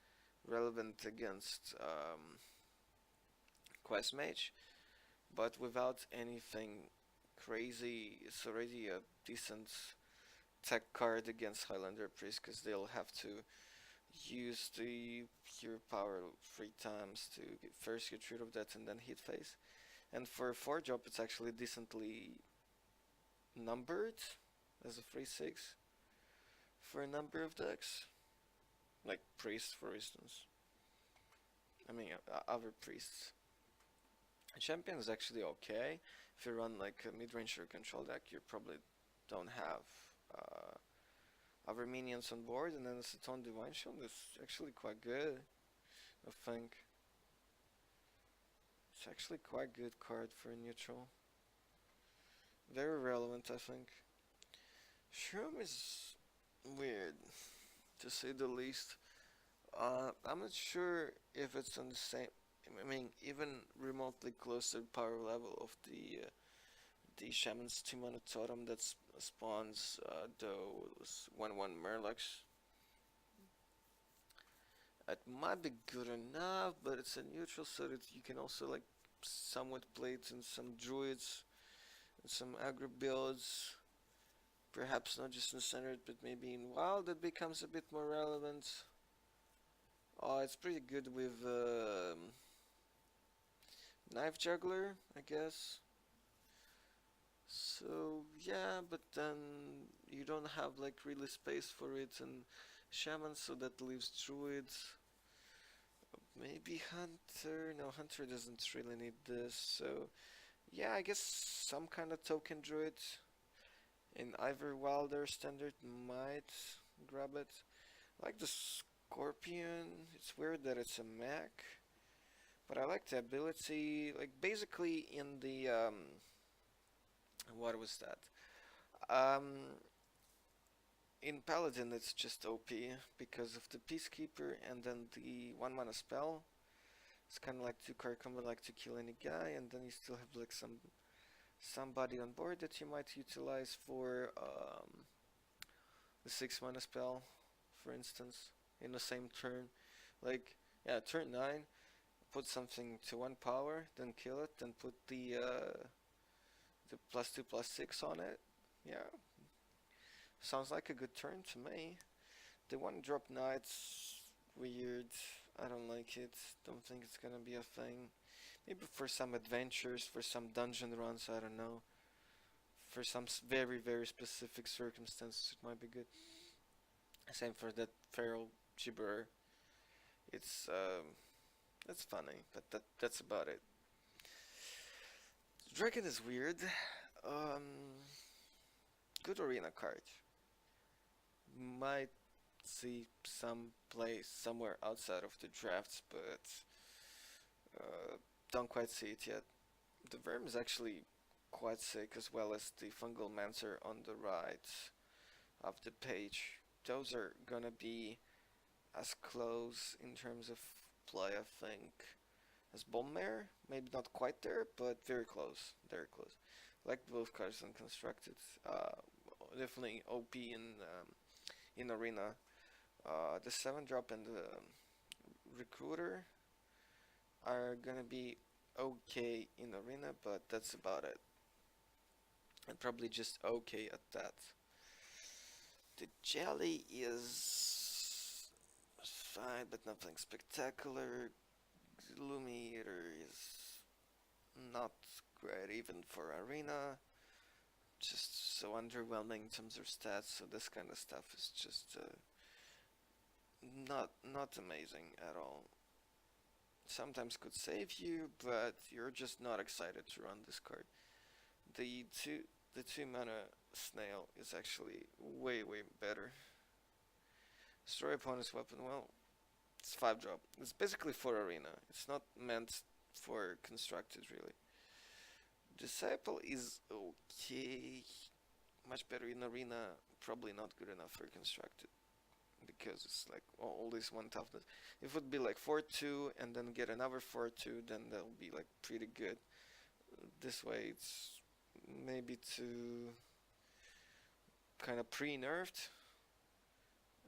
[SPEAKER 1] relevant against quest mage, but without anything crazy. It's already a decent tech card against Highlander Priest because they'll have to use the hero power 3 times to first get rid of that and then hit face. And for a 4 drop, it's actually decently numbered as a 3/6 for a number of decks, like Priest, for instance. I mean, other Priests. Champion is actually okay. If you run like a mid-range or control deck, you probably don't have other minions on board, and then the Saton Divine Shield is actually quite good, I think. It's actually quite good card for a neutral. Very relevant, I think. Shroom is weird, to say the least. I'm not sure if it's on the same, I mean, even remotely close to the power level of the Shaman's 2-mana totem that spawns those 1/1 Murlocs. It might be good enough, but it's a neutral, so that you can also like somewhat play it in some druids and some aggro builds. Perhaps not just in standard, but maybe in wild that becomes a bit more relevant. Oh, it's pretty good with Knife Juggler, I guess. So yeah, but then you don't have like really space for it and Shaman, so that leaves Druids. Maybe Hunter. No, Hunter doesn't really need this. So yeah, I guess some kind of token Druid in either wild or standard might grab it. I like the Scorpion. It's weird that it's a mech, but I like the ability. Like basically in the what was that? In Paladin it's just OP because of the Peacekeeper and then the 1-mana spell. It's kind of like 2-card combo, like to kill any guy, and then you still have like somebody on board that you might utilize for the 6-mana spell, for instance, in the same turn. Like, yeah, turn 9, put something to 1 power, then kill it, then put the +2/+6 on it. Yeah, sounds like a good turn to me. The 1-drop Knight's weird. I don't like it. Don't think it's gonna be a thing. Maybe for some adventures, for some dungeon runs, I don't know. For some very, very specific circumstances, it might be good. Same for that Feral Gibber. It's funny, but that's about it. Dragon is weird. Good arena card. Might see some play somewhere outside of the drafts, but don't quite see it yet. The Worm is actually quite sick, as well as the Fungal Mancer on the right of the page. Those are gonna be as close in terms of play, I think, as Bone Mare. Maybe not quite there, but very close. Very close. Like both cards unconstructed. Definitely OP in arena. The 7-drop and the Recruiter are gonna be okay in arena, but that's about it. And probably just okay at that. The Jelly is fine, but nothing spectacular. Lumiere is not great even for arena. Just so underwhelming in terms of stats, so this kind of stuff is just not amazing at all. Sometimes could save you, but you're just not excited to run this card. The 2-mana Snail is actually way better. Destroy opponent's weapon. Well, it's 5-drop. It's basically for arena. It's not meant for constructed, really. Disciple is okay. Much better in arena. Probably not good enough for constructed, because it's like all this 1 toughness. If it would be like 4/2 and then get another 4/2, then that'll be like pretty good. This way it's maybe too kind of pre-nerfed,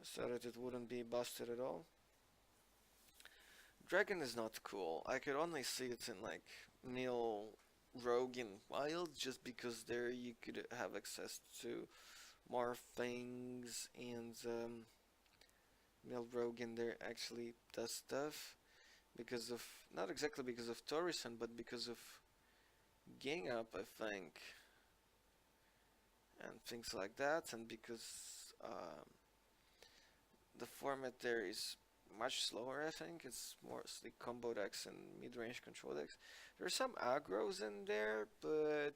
[SPEAKER 1] so that it wouldn't be busted at all. Dragon is not cool. I could only see it in like Nil Rogue in Wild, just because there you could have access to more things, and Mill Rogue in there actually does stuff because of, not exactly because of tourism, but because of gang up, I think, and things like that, and because the format there is much slower. I think it's mostly combo decks and mid-range control decks. There's some aggros in there, but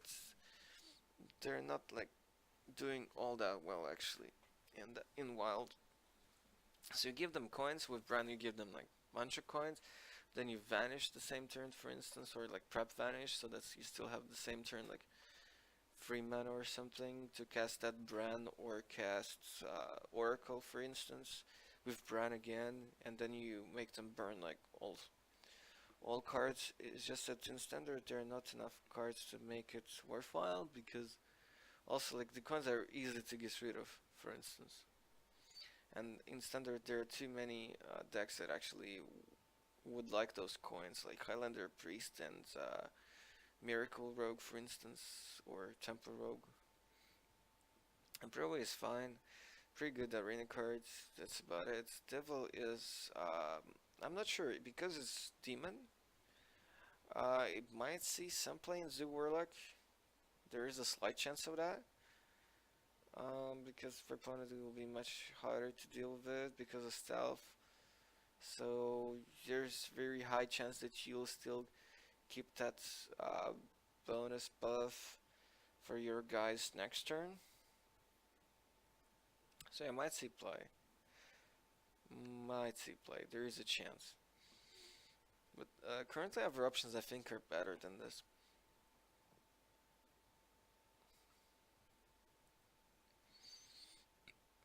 [SPEAKER 1] they're not like doing all that well actually. And in wild, so you give them coins. With brand you give them like bunch of coins, then you vanish the same turn, for instance, or like prep vanish, so that you still have the same turn, like free mana or something to cast that Bran, or cast Oracle, for instance, with Bran again, and then you make them burn like all cards. It's just that in standard there are not enough cards to make it worthwhile, because also like the coins are easy to get rid of, for instance. And in standard there are too many decks that actually would like those coins, like Highlander Priest and Miracle Rogue, for instance, or Temple Rogue. And Pro is fine, pretty good arena cards. That's about it. Devil is, I'm not sure, because it's Demon. It might see some play in Zoo Warlock. There is a slight chance of that. Because for opponent it will be much harder to deal with it because of stealth. So there's very high chance that you'll still keep that bonus buff for your guys next turn. So I might see play. Might see play. There is a chance. But currently other options I think are better than this.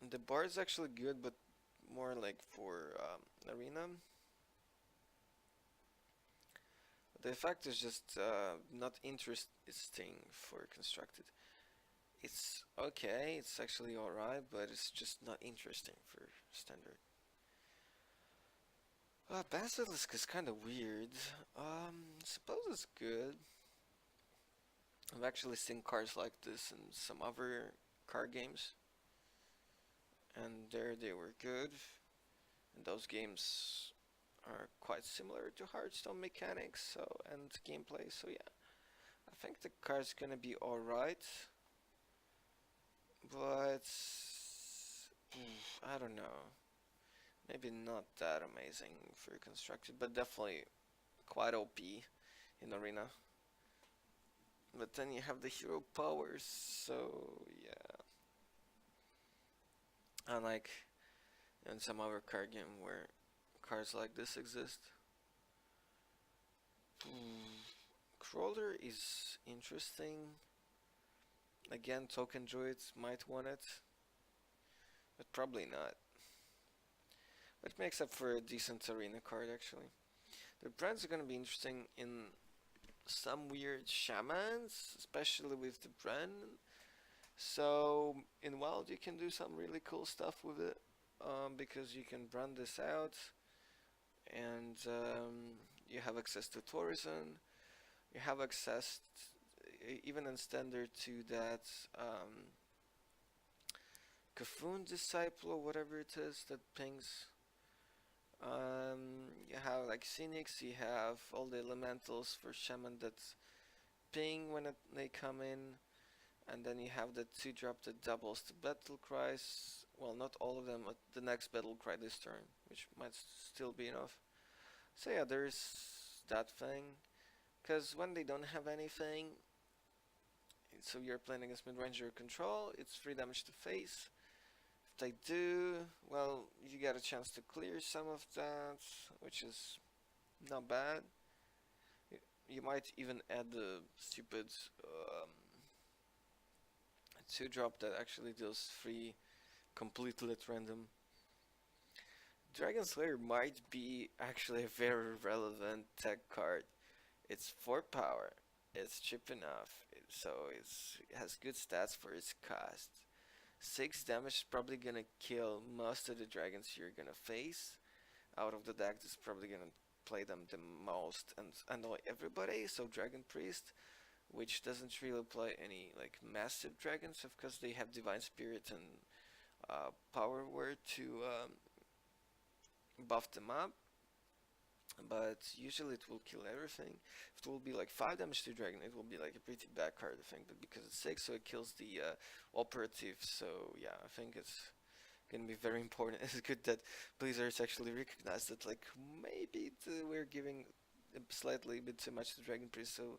[SPEAKER 1] The bar is actually good, but more like for arena. The effect is just not interesting for constructed. It's okay, it's actually alright, but it's just not interesting for standard. Basilisk is kind of weird. Suppose it's good. I've actually seen cards like this in some other card games, and there they were good. And those games are quite similar to Hearthstone mechanics, so, and gameplay. So yeah, I think the card's gonna be alright, but I don't know. Maybe not that amazing for constructed, but definitely quite OP in arena. But then you have the hero powers, so yeah. Unlike in some other card game where cards like this exist. Crawler is interesting. Again, token druids might want it, but probably not. But it makes up for a decent arena card actually. The brands are gonna be interesting in some weird shamans, especially with the brand. So in wild you can do some really cool stuff with it, because you can brand this out, and you have access to tourism. You have access, even in standard, to that Kafun Disciple or whatever it is that pings. You have like Cynics, you have all the elementals for Shaman that ping when they come in, and then you have the 2-drop that doubles the battle cries. Well, not all of them, but the next battle cry this turn, which might still be enough. So yeah, there's that thing. Because when they don't have anything, so you're playing against mid-ranger control, it's 3 damage to face. If they do, well, you get a chance to clear some of that, which is not bad. You might even add the stupid 2-drop that actually deals 3 completely at random. Dragon Slayer might be actually a very relevant tech card. It's 4 power, it's cheap enough, so it has good stats for its cost. 6 damage is probably gonna kill most of the dragons you're gonna face. Out of the deck, it's probably gonna play them the most and annoy everybody, so Dragon Priest which doesn't really apply any like massive dragons. Of course, they have divine spirit and power word to buff them up, but usually it will kill everything. If it will be like 5 damage to dragon, it will be like a pretty bad card, I think, but because it's 6, so it kills the operative, so yeah, I think it's gonna be very important. It's good that Blizzard's actually recognized that, like, maybe we're giving a slightly bit too much to Dragon Priest, so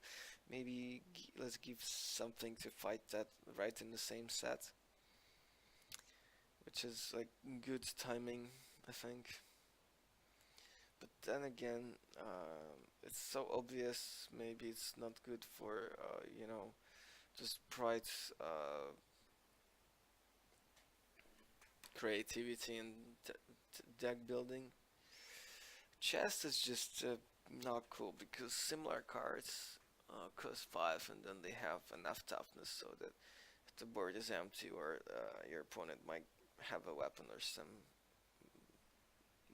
[SPEAKER 1] maybe let's give something to fight that right in the same set, which is like good timing, I think. But then again, it's so obvious. Maybe it's not good for just bright creativity and deck building. Chest is just not cool because similar cards cost 5, and then they have enough toughness so that if the board is empty or your opponent might have a weapon or some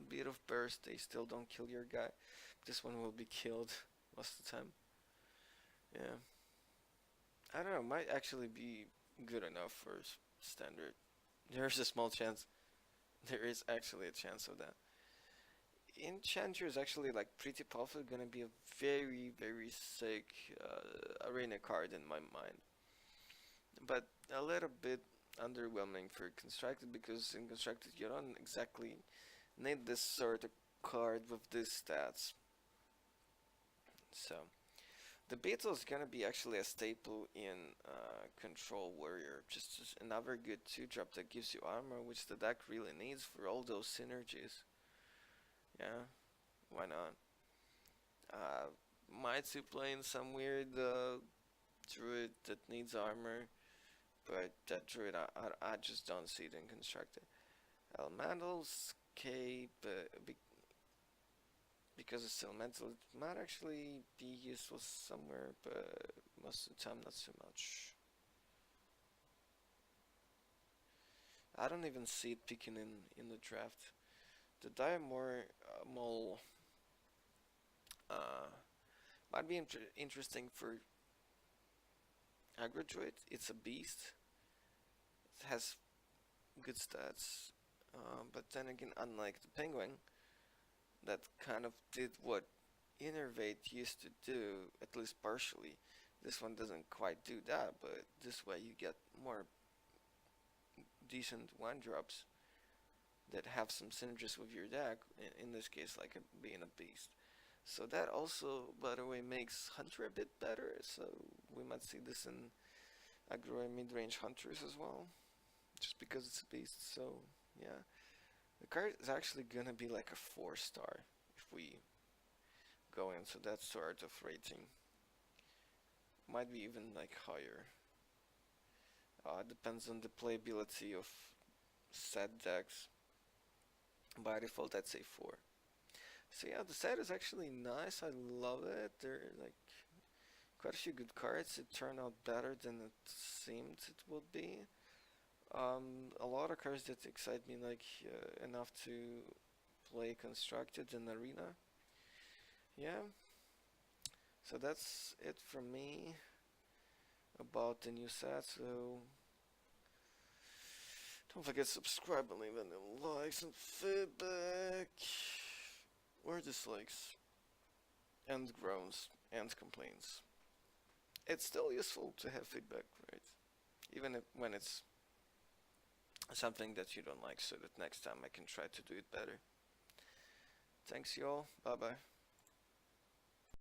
[SPEAKER 1] bit of burst, they still don't kill your guy. This one will be killed most of the time. Yeah. I don't know, might actually be good enough for standard. There's a small chance. There is actually a chance of that. Enchanter is actually like pretty powerful, gonna be a very, very sick arena card in my mind. But a little bit underwhelming for Constructed, because in Constructed you don't exactly need this sort of card with these stats. So the Beetle is gonna be actually a staple in Control Warrior, just another good 2-drop that gives you armor, which the deck really needs for all those synergies. Yeah, why not? Might you play in some weird druid that needs armor, but that druid I just don't see it in Constructed. Elementals, Cape, because it's elemental, it might actually be useful somewhere, but most of the time not so much. I don't even see it picking in the draft. The Diamore Mole might be interesting for aggro druid. It's a beast. It has good stats, but then again, unlike the penguin, that kind of did what Innervate used to do, at least partially. This one doesn't quite do that, but this way you get more decent 1-drops that have some synergies with your deck, in this case like being a beast. So that also, by the way, makes Hunter a bit better, so we might see this in aggro and mid-range Hunters as well, just because it's a beast. So yeah, the card is actually gonna be like a 4-star if we go into that sort of rating. Might be even like higher. Depends on the playability of set decks. By default, I'd say 4. So yeah, the set is actually nice. I love it. There are like quite a few good cards. It turned out better than it seemed it would be. A lot of cards that excite me, like enough to play Constructed and Arena. Yeah. So that's it from me about the new set. So don't forget to subscribe and leave any likes and feedback, or dislikes, and groans and complaints. It's still useful to have feedback, right? Even when it's something that you don't like, so that next time I can try to do it better. Thanks, y'all. Bye bye.